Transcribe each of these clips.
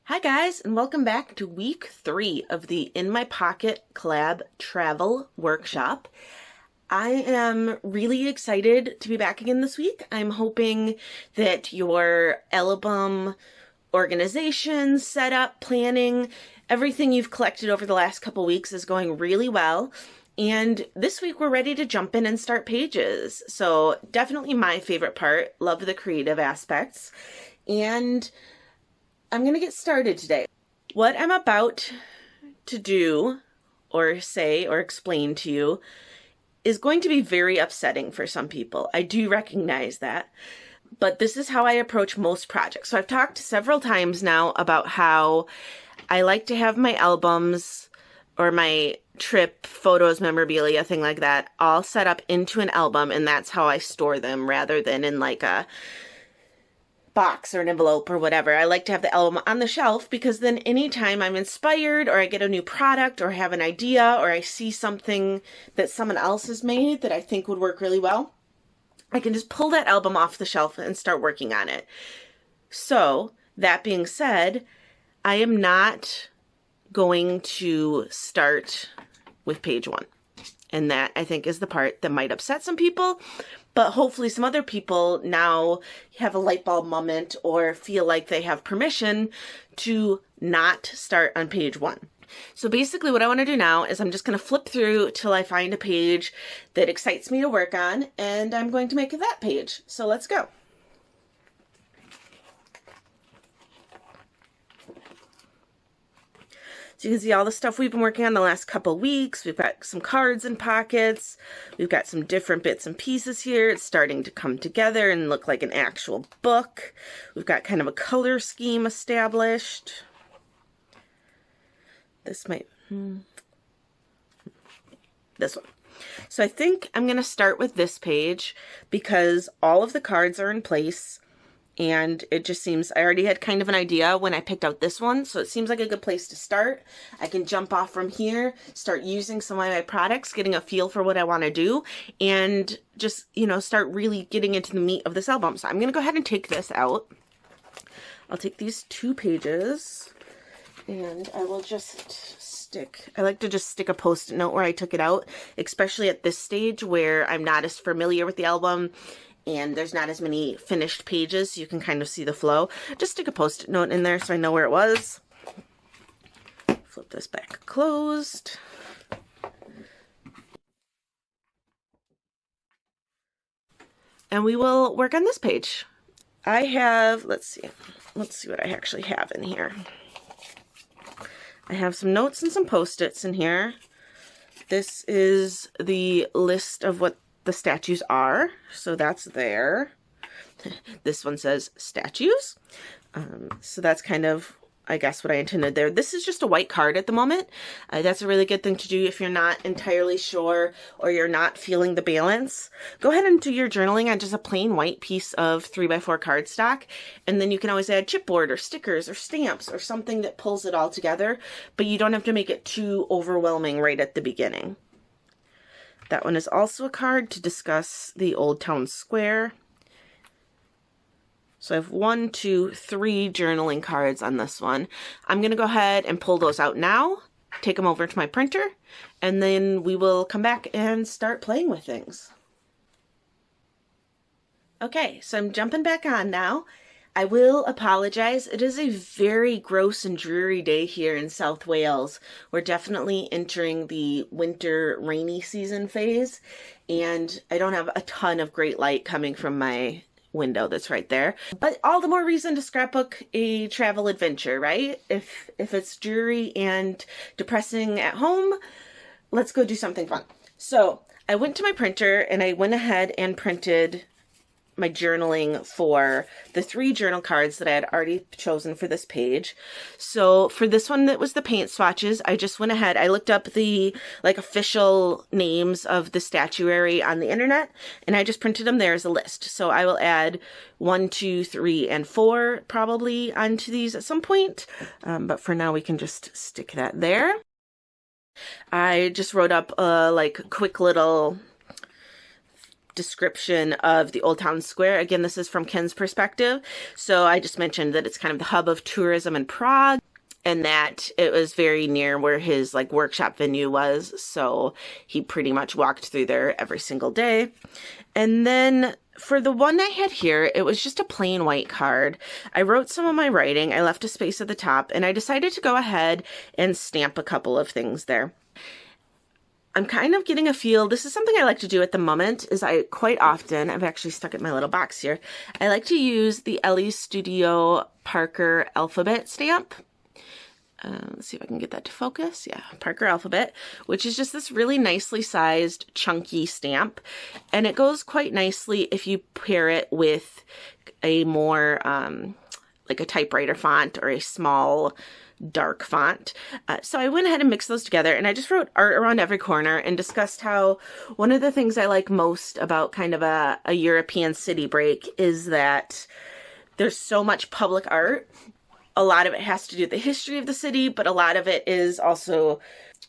Hi guys, and welcome back to week 3 of the In My Pocket Collab Travel Workshop. I am really excited to be back again this week. I'm hoping that your album organization, setup, planning, everything you've collected over the last couple weeks is going really well. And this week we're ready to jump in and start pages. So definitely my favorite part. Love the creative aspects. And I'm going to get started today. What I'm about to do or say or explain to you is going to be very upsetting for some people. I do recognize that. But this is how I approach most projects. So I've talked several times now about how I like to have my albums or my trip photos, memorabilia, thing like that, all set up into an album, and that's how I store them rather than in like a box or an envelope or whatever. I like to have the album on the shelf because then anytime I'm inspired or I get a new product or have an idea or I see something that someone else has made that I think would work really well, I can just pull that album off the shelf and start working on it. So that being said, I am not going to start with page 1. And that, I think, is the part that might upset some people, but hopefully some other people now have a light bulb moment or feel like they have permission to not start on page 1. So basically what I want to do now is I'm just going to flip through till I find a page that excites me to work on, and I'm going to make that page. So let's go. So you can see all the stuff we've been working on the last couple weeks. We've got some cards and pockets. We've got some different bits and pieces here. It's starting to come together and look like an actual book. We've got kind of a color scheme established. This might, this one. So I think I'm going to start with this page because all of the cards are in place. And it just seems, I already had kind of an idea when I picked out this one, so it seems like a good place to start. I can jump off from here, start using some of my products, getting a feel for what I want to do, and just, you know, start really getting into the meat of this album. So I'm going to go ahead and take this out. I'll take these 2 pages, and I will just stick, I like to just stick a post-it note where I took it out, especially at this stage where I'm not as familiar with the album and there's not as many finished pages, so you can kind of see the flow. Just stick a post-it note in there so I know where it was. Flip this back closed. And we will work on this page. I have, let's see what I actually have in here. I have some notes and some post-its in here. This is the list of what the statues are, so that's there. This one says statues, so that's kind of, I guess, what I intended there. This is just a white card at the moment. That's a really good thing to do if you're not entirely sure or you're not feeling the balance. Go ahead and do your journaling on just a plain white piece of 3x4 cardstock, and then you can always add chipboard or stickers or stamps or something that pulls it all together, but you don't have to make it too overwhelming right at the beginning. That one is also a card to discuss the Old Town Square. So I have 1, 2, 3 journaling cards on this one. I'm going to go ahead and pull those out now, take them over to my printer, and then we will come back and start playing with things. Okay, so I'm jumping back on now. I will apologize. It is a very gross and dreary day here in South Wales. We're definitely entering the winter rainy season phase, and I don't have a ton of great light coming from my window that's right there. But all the more reason to scrapbook a travel adventure, right? If it's dreary and depressing at home, let's go do something fun. So I went to my printer and I went ahead and printed my journaling for the 3 journal cards that I had already chosen for this page. So for this one that was the paint swatches, I just went ahead, I looked up the official names of the statuary on the internet, and I just printed them there as a list. So I will add 1, 2, 3, and 4 probably onto these at some point, but for now we can just stick that there. I just wrote up a quick little description of the Old Town Square. Again, this is from Ken's perspective. So I just mentioned that it's kind of the hub of tourism in Prague. and that it was very near where his like workshop venue was, so he pretty much walked through there every single day. And then for the one I had here, it was just a plain white card. I wrote some of my writing, I left a space at the top, and I decided to go ahead and stamp a couple of things there. I'm kind of getting a feel, this is something I like to do at the moment, is I quite often, I've actually stuck it in my little box here, I like to use the Ellie Studio Parker Alphabet stamp. Let's see if I can get that to focus. Yeah, Parker Alphabet, which is just this really nicely sized, chunky stamp. And it goes quite nicely if you pair it with a more, like a typewriter font or a small, dark font. So I went ahead and mixed those together, and I just wrote art around every corner and discussed how one of the things I like most about kind of a European city break is that there's so much public art. A lot of it has to do with the history of the city, but a lot of it is also,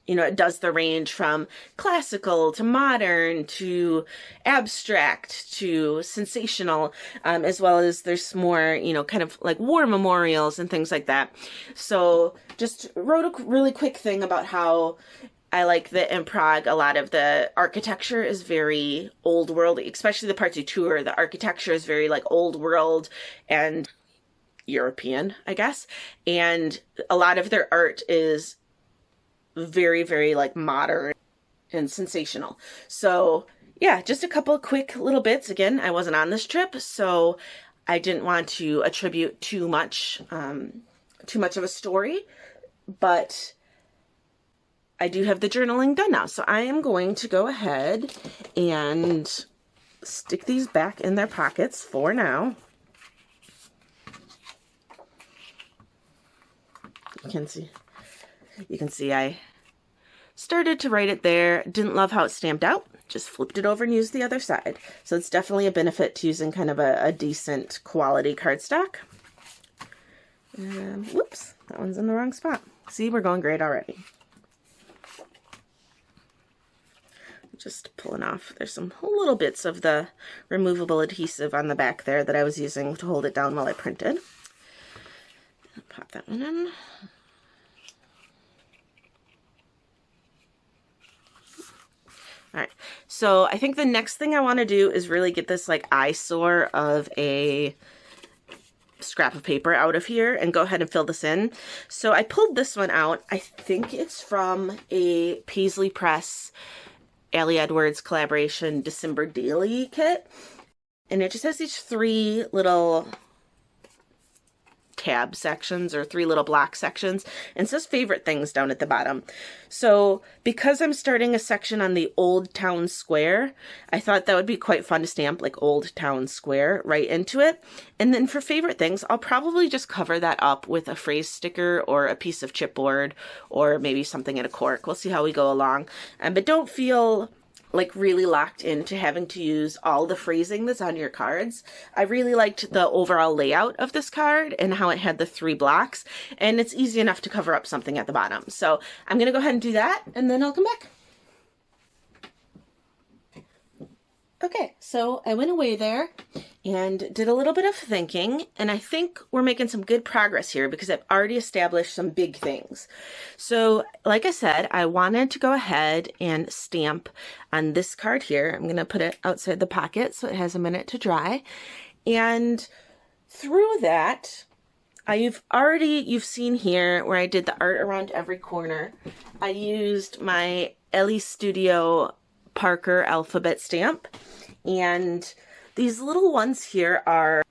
you know, it does the range from classical to modern to abstract to sensational, as well as there's more, you know, kind of like war memorials and things like that. So just wrote a really quick thing about how I like that in Prague, a lot of the architecture is very old world, especially the parts you tour. The architecture is very like old world and European, I guess. And a lot of their art is very, very like modern and sensational. So yeah, just a couple of quick little bits. Again, I wasn't on this trip, so I didn't want to attribute too much of a story, but I do have the journaling done now. So I am going to go ahead and stick these back in their pockets for now. You can see I started to write it there. Didn't love how it stamped out. Just flipped it over and used the other side. So it's definitely a benefit to using kind of a decent quality cardstock. And whoops, that one's in the wrong spot. See, we're going great already. Just pulling off. There's some little bits of the removable adhesive on the back there that I was using to hold it down while I printed. Pop that one in. All right, so I think the next thing I want to do is really get this like eyesore of a scrap of paper out of here and go ahead and fill this in. So I pulled this one out. I think it's from a Paisley Press Allie Edwards collaboration December Daily kit. And it just has these three little tab sections or three little block sections, and it says favorite things down at the bottom. So because I'm starting a section on the Old Town Square, I thought that would be quite fun to stamp like Old Town Square right into it. And then for favorite things, I'll probably just cover that up with a phrase sticker or a piece of chipboard or maybe something in a cork. We'll see how we go along. But don't feel like really locked into having to use all the phrasing that's on your cards. I really liked the overall layout of this card and how it had the three blocks, and it's easy enough to cover up something at the bottom. So I'm gonna go ahead and do that, and then I'll come back. Okay, so I went away there and did a little bit of thinking, and I think we're making some good progress here because I've already established some big things. So like I said, I wanted to go ahead and stamp on this card here. I'm going to put it outside the pocket so it has a minute to dry. And through that, you've seen here where I did the art around every corner. I used my Ellie Studio Parker Alphabet stamp, and these little ones here are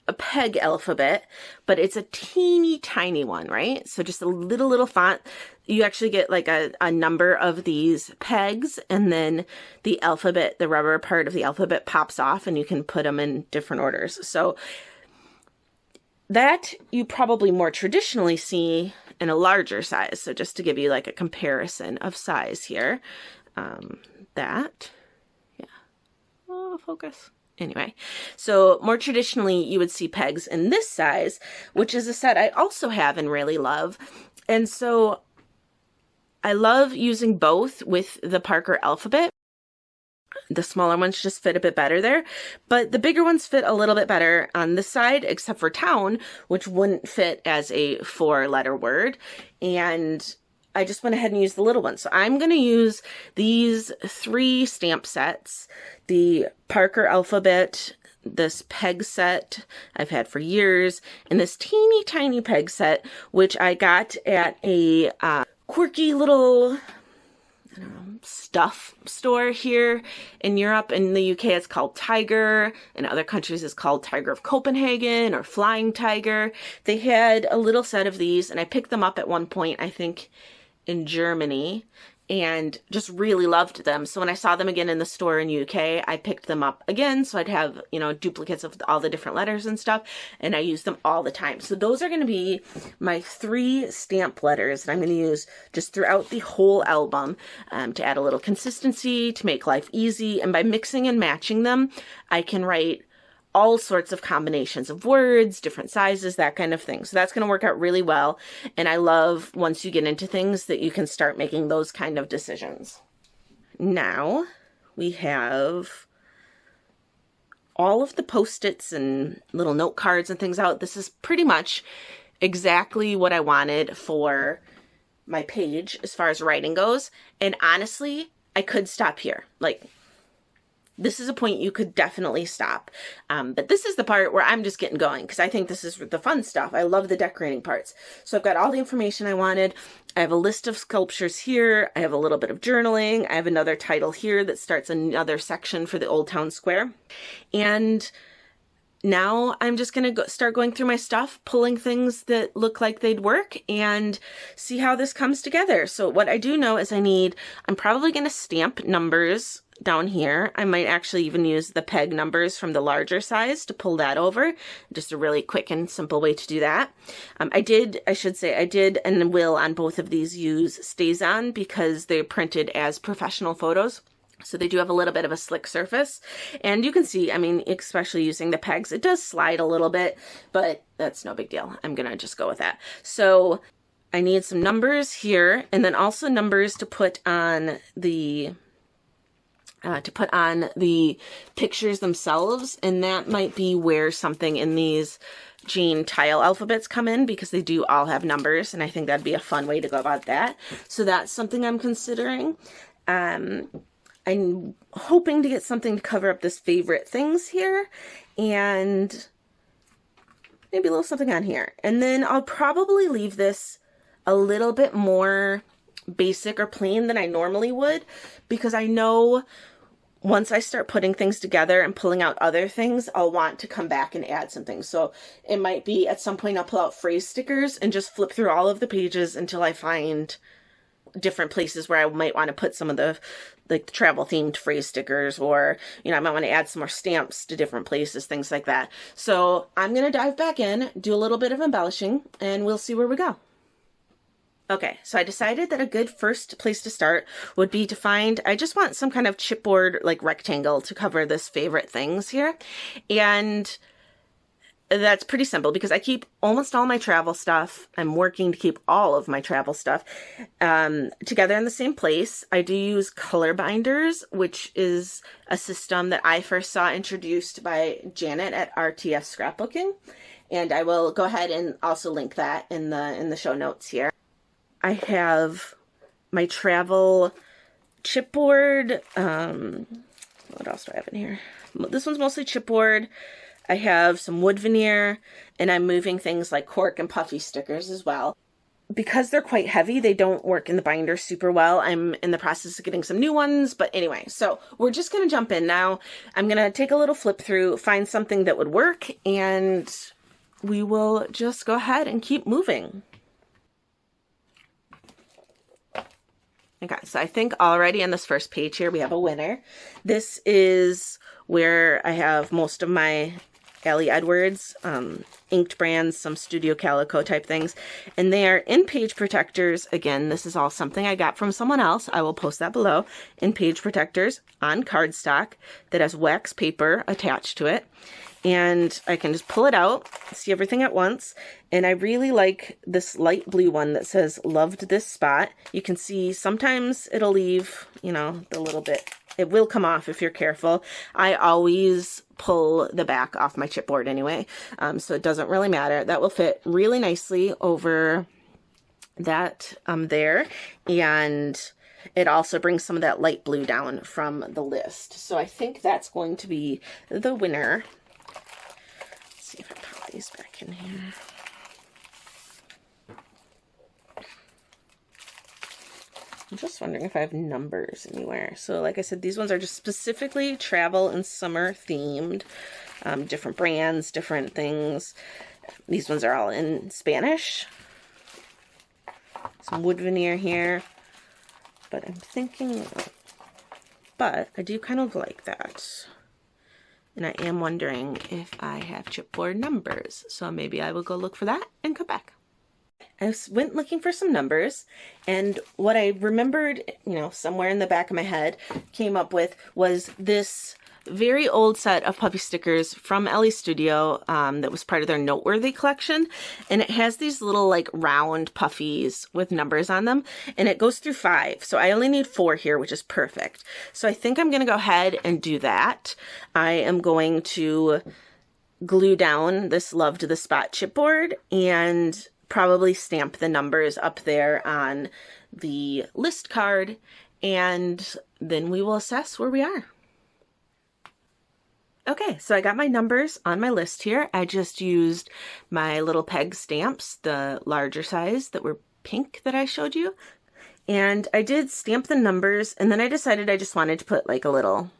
a peg alphabet, but it's a teeny tiny one, right? So just a little font. You actually get like a number of these pegs, and then the alphabet, the rubber part of the alphabet pops off, and you can put them in different orders. So that you probably more traditionally see in a larger size. So just to give you like a comparison of size here, focus. Anyway, so more traditionally, you would see pegs in this size, which is a set I also have and really love. And so I love using both with the Parker Alphabet. The smaller ones just fit a bit better there, but the bigger ones fit a little bit better on this side, except for town, which wouldn't fit as a 4-letter word. And I just went ahead and used the little ones. So I'm going to use these 3 stamp sets, the Parker alphabet, this peg set I've had for years, and this teeny tiny peg set, which I got at a quirky little, I don't know, stuff store here in Europe. In the UK, it's called Tiger. In other countries, it's called Tiger of Copenhagen or Flying Tiger. They had a little set of these, and I picked them up at one point, I think, in Germany, and just really loved them. So when I saw them again in the store in UK, I picked them up again, so I'd have, you know, duplicates of all the different letters and stuff, and I use them all the time. So those are going to be my 3 stamp letters that I'm going to use just throughout the whole album, to add a little consistency, to make life easy, and by mixing and matching them, I can write all sorts of combinations of words, different sizes, that kind of thing. So that's going to work out really well. And I love once you get into things that you can start making those kind of decisions. Now we have all of the Post-its and little note cards and things out. This is pretty much exactly what I wanted for my page as far as writing goes. And honestly, I could stop here. Like, this is a point you could definitely stop. But this is the part where I'm just getting going because I think this is the fun stuff. I love the decorating parts. So I've got all the information I wanted. I have a list of sculptures here. I have a little bit of journaling. I have another title here that starts another section for the Old Town Square. And now I'm just going to start going through my stuff, pulling things that look like they'd work, and see how this comes together. So what I do know is I'm probably going to stamp numbers down here. I might actually even use the peg numbers from the larger size to pull that over. Just a really quick and simple way to do that. I did and will on both of these use StazOn because they're printed as professional photos. So they do have a little bit of a slick surface. And you can see, I mean, especially using the pegs, it does slide a little bit, but that's no big deal. I'm going to just go with that. So I need some numbers here, and then also numbers to put on the pictures themselves, and that might be where something in these Jane tile alphabets come in, because they do all have numbers, and I think that'd be a fun way to go about that. So that's something I'm considering. I'm hoping to get something to cover up this favorite things here, and maybe a little something on here. And then I'll probably leave this a little bit more basic or plain than I normally would, because I know once I start putting things together and pulling out other things, I'll want to come back and add some things. So it might be at some point I'll pull out phrase stickers and just flip through all of the pages until I find different places where I might want to put some of the like travel themed phrase stickers, or, you know, I might want to add some more stamps to different places, things like that. So I'm going to dive back in, do a little bit of embellishing, and we'll see where we go. Okay, so I decided that a good first place to start would be to find, I just want some kind of chipboard like rectangle to cover this favorite things here. And that's pretty simple because I keep almost all my travel stuff. I'm working to keep all of my travel stuff together in the same place. I do use color binders, which is a system that I first saw introduced by Janet at RTS Scrapbooking. And I will go ahead and also link that in the show notes here. I have my travel chipboard. What else do I have in here? This one's mostly chipboard. I have some wood veneer, and I'm moving things like cork and puffy stickers as well. Because they're quite heavy, they don't work in the binder super well. I'm in the process of getting some new ones, but anyway, so we're just going to jump in now. I'm going to take a little flip through, find something that would work, and we will just go ahead and keep moving. Okay, so I think already on this first page here, we have a winner. This is where I have most of my Allie Edwards inked brands, some Studio Calico type things, and they are in page protectors. Again, this is all something I got from someone else. I will post that below. In page protectors on cardstock that has wax paper attached to it. And I can just pull it out, see everything at once. And I really like this light blue one that says, loved this spot. You can see sometimes it'll leave, you know, the little bit It will come off if you're careful. I always pull the back off my chipboard anyway, so it doesn't really matter. That will fit really nicely over that there, and it also brings some of that light blue down from the list. So I think that's going to be the winner. Let's see if I pop these back in here. I'm just wondering if I have numbers anywhere. So like I said, these ones are just specifically travel and summer themed, different brands, different things. These ones are all in Spanish. Some wood veneer here, but I'm thinking, but I do kind of like that. And I am wondering if I have chipboard numbers. So maybe I will go look for that and come back. I went looking for some numbers, and what I remembered, you know, somewhere in the back of my head came up with was this very old set of puffy stickers from Ellie's Studio that was part of their Noteworthy collection, and it has these little like round puffies with numbers on them, and it goes through 5, so I only need 4 here, which is perfect. So I think I'm gonna go ahead and do that. I am going to glue down this Love to the Spot chipboard and probably stamp the numbers up there on the list card, and then we will assess where we are. Okay, so I got my numbers on my list here. I just used my little peg stamps, the larger size that were pink that I showed you. And I did stamp the numbers, and then I decided I just wanted to put like a little,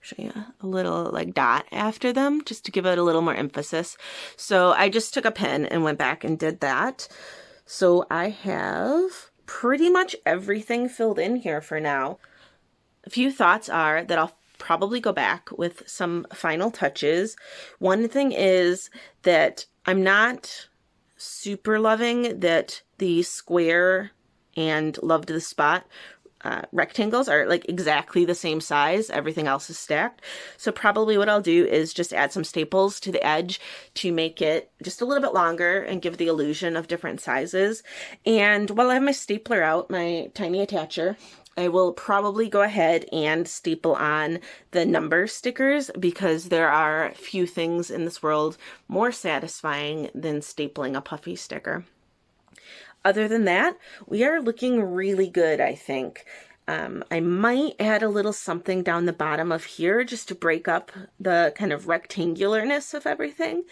show you, a little like dot after them just to give it a little more emphasis. So I just took a pen and went back and did that. So I have pretty much everything filled in here for now. A few thoughts are that I'll probably go back with some final touches. One thing is that I'm not super loving that the square and Love to the Spot rectangles are like exactly the same size. Everything else is stacked. So probably what I'll do is just add some staples to the edge to make it just a little bit longer and give the illusion of different sizes. And while I have my stapler out, my tiny attacher, I will probably go ahead and staple on the number stickers, because there are few things in this world more satisfying than stapling a puffy sticker. Other than that, we are looking really good, I think. I might add a little something down the bottom of here just to break up the kind of rectangularness of everything.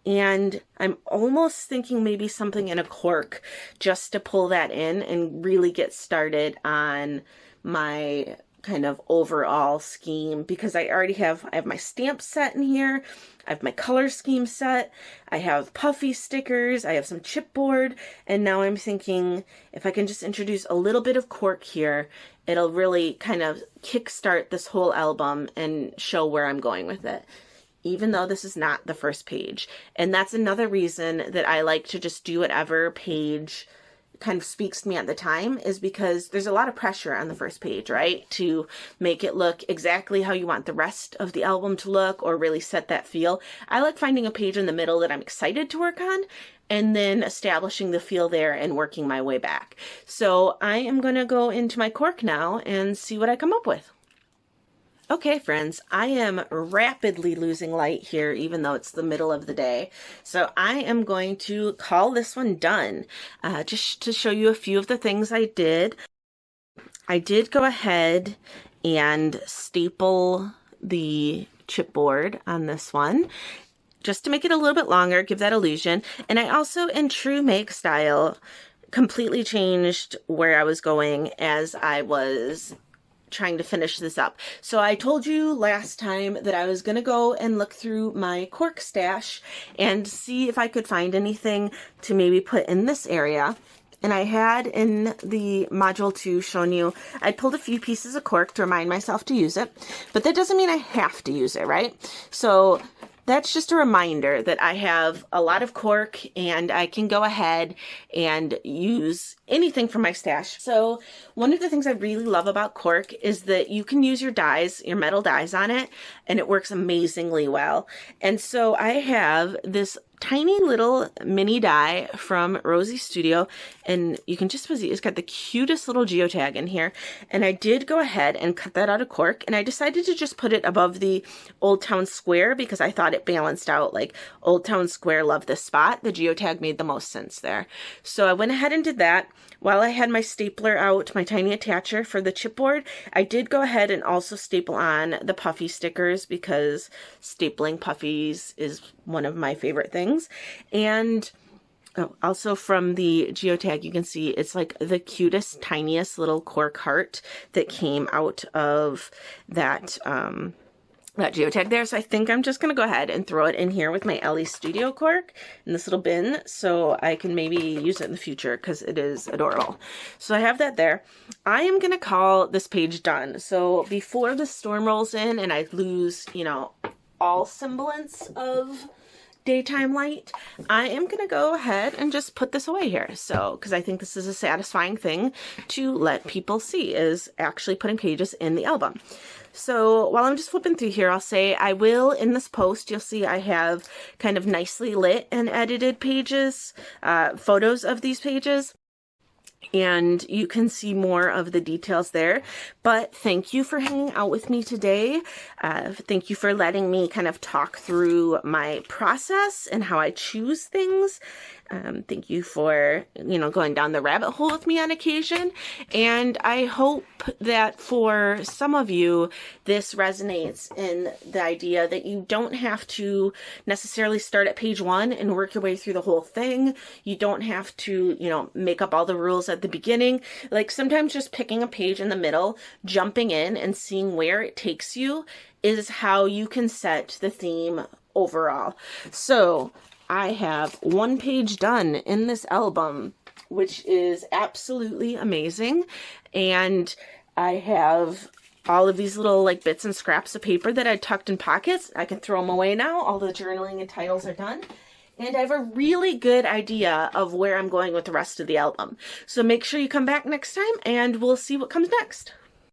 And I'm almost thinking maybe something in a cork just to pull that in and really get started on my kind of overall scheme, because I have my stamp set in here. I have my color scheme set. I have puffy stickers. I have some chipboard. And now I'm thinking if I can just introduce a little bit of cork here, it'll really kind of kickstart this whole album and show where I'm going with it, even though this is not the first page. And that's another reason that I like to just do whatever page kind of speaks to me at the time, is because there's a lot of pressure on the first page, right? To make it look exactly how you want the rest of the album to look, or really set that feel. I like finding a page in the middle that I'm excited to work on, and then establishing the feel there and working my way back. So I am going to go into my cork now and see what I come up with. Okay, friends, I am rapidly losing light here, even though it's the middle of the day. So I am going to call this one done. Just to show you a few of the things I did. I did go ahead and staple the chipboard on this one, just to make it a little bit longer, give that illusion. And I also, in true make style, completely changed where I was going as I was trying to finish this up. So I told you last time that I was going to go and look through my cork stash and see if I could find anything to maybe put in this area. And I had in the module 2 shown you, I pulled a few pieces of cork to remind myself to use it, but that doesn't mean I have to use it, right? So that's just a reminder that I have a lot of cork and I can go ahead and use anything from my stash. So one of the things I really love about cork is that you can use your dies, your metal dies on it, and it works amazingly well. And so I have this tiny little mini die from Rosie Studio, and you can just see it's got the cutest little geotag in here. And I did go ahead and cut that out of cork, and I decided to just put it above the Old Town Square because I thought it balanced out, like Old Town Square, love this spot. The geotag made the most sense there. So I went ahead and did that. While I had my stapler out, my tiny attacher for the chipboard, I did go ahead and also staple on the puffy stickers because stapling puffies is one of my favorite things. And also from the geotag, you can see it's like the cutest, tiniest little cork heart that came out of that that geotag there. So I think I'm just going to go ahead and throw it in here with my Ellie Studio cork in this little bin so I can maybe use it in the future because it is adorable. So I have that there. I am going to call this page done. So before the storm rolls in and I lose, you know, all semblance of daytime light, I am going to go ahead and just put this away here. So, because I think this is a satisfying thing to let people see, is actually putting pages in the album. So while I'm just flipping through here, I'll say I will, in this post, you'll see I have kind of nicely lit and edited pages, photos of these pages. And you can see more of the details there. But thank you for hanging out with me today. Thank you for letting me kind of talk through my process and how I choose things. Thank you for, you know, going down the rabbit hole with me on occasion. And I hope that for some of you, this resonates in the idea that you don't have to necessarily start at page 1 and work your way through the whole thing. You don't have to, you know, make up all the rules at the beginning. Like sometimes just picking a page in the middle, jumping in and seeing where it takes you is how you can set the theme overall. So I have one page done in this album, which is absolutely amazing. And I have all of these little like bits and scraps of paper that I tucked in pockets. I can throw them away now. All the journaling and titles are done. And I have a really good idea of where I'm going with the rest of the album. So make sure you come back next time and we'll see what comes next.